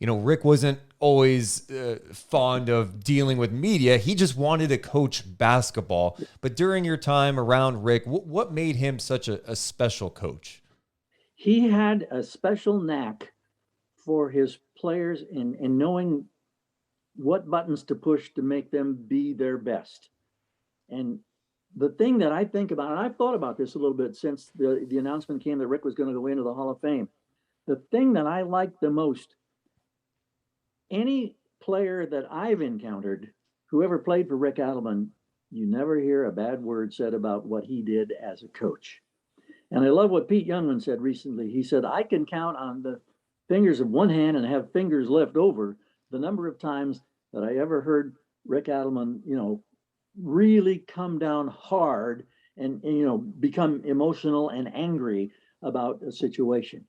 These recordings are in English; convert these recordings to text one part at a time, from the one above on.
Rick wasn't always fond of dealing with media. He just wanted to coach basketball. But during your time around Rick, what made him such a special coach? He had a special knack for his players in knowing what buttons to push to make them be their best. And the thing that I think about, and I've thought about this a little bit since the announcement came that Rick was going to go into the Hall of Fame. The thing that I like the most, any player that I've encountered, whoever played for Rick Adelman, you never hear a bad word said about what he did as a coach. And I love what Pete Youngman said recently. He said, I can count on the fingers of one hand and have fingers left over the number of times that I ever heard Rick Adelman, really come down hard and become emotional and angry about a situation.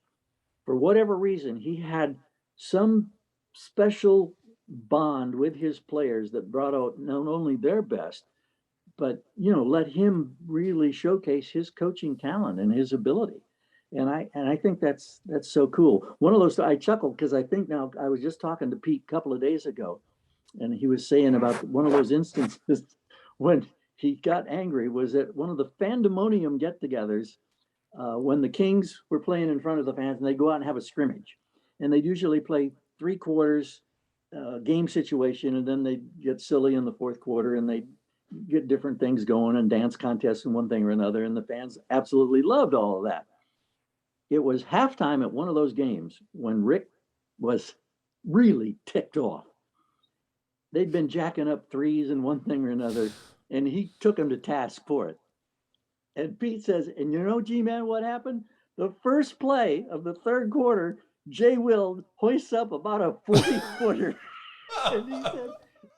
For whatever reason, he had some special bond with his players that brought out not only their best, but let him really showcase his coaching talent and his ability. And I think that's so cool. One of those, I chuckled because I think now, I was just talking to Pete a couple of days ago, and he was saying about one of those instances when he got angry was at one of the Fandemonium get-togethers, when the Kings were playing in front of the fans, and they go out and have a scrimmage, and they usually play 3 quarters game situation, and then they get silly in the fourth quarter, and they get different things going and dance contests and one thing or another, and the fans absolutely loved all of that. It was halftime at one of those games when Rick was really ticked off. They'd been jacking up threes and one thing or another, and he took him to task for it. And Pete says, and G-Man, what happened? The first play of the third quarter, Jay Will hoists up about a 40-footer. And he said,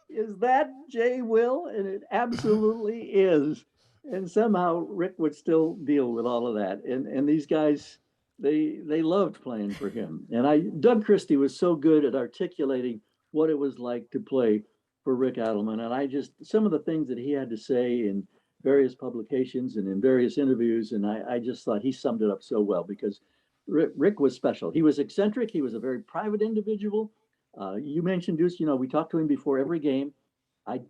is that Jay Will? And it absolutely is. And somehow Rick would still deal with all of that. And these guys, they loved playing for him. And Doug Christie was so good at articulating what it was like to play for Rick Adelman. And some of the things that he had to say in various publications and in various interviews, and I just thought he summed it up so well, because Rick was special. He was eccentric. He was a very private individual. You mentioned Deuce, we talked to him before every game. I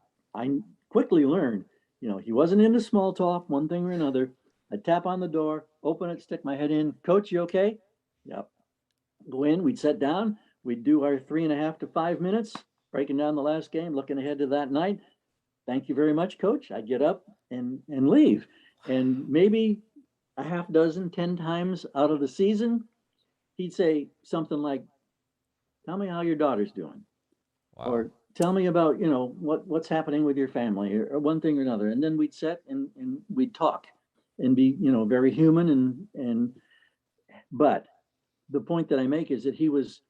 quickly learned, he wasn't into small talk, one thing or another. I'd tap on the door, open it, stick my head in. Coach, you okay? Yep. Go in, we'd sit down, we'd do our 3.5 to 5 minutes, breaking down the last game, looking ahead to that night. Thank you very much, Coach. I'd get up and leave. And maybe a half dozen, 10 times out of the season, he'd say something like, tell me how your daughter's doing. Wow. Or tell me about, what's happening with your family, or one thing or another. And then we'd sit and we'd talk and be, very human. But the point that I make is that he was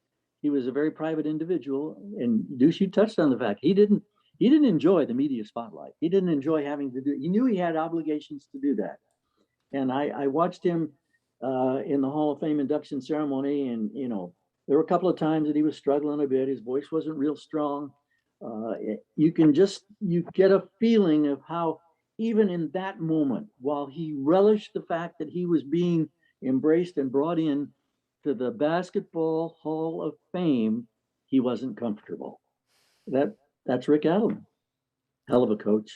a very private individual. And Deuce, you touched on the fact he didn't enjoy the media spotlight. He didn't enjoy having to he knew he had obligations to do that. And I watched him in the Hall of Fame induction ceremony, and, there were a couple of times that he was struggling a bit. His voice wasn't real strong. You get a feeling of how, even in that moment, while he relished the fact that he was being embraced and brought in to the Basketball Hall of Fame, he wasn't comfortable. That's Rick Adelman. Hell of a coach.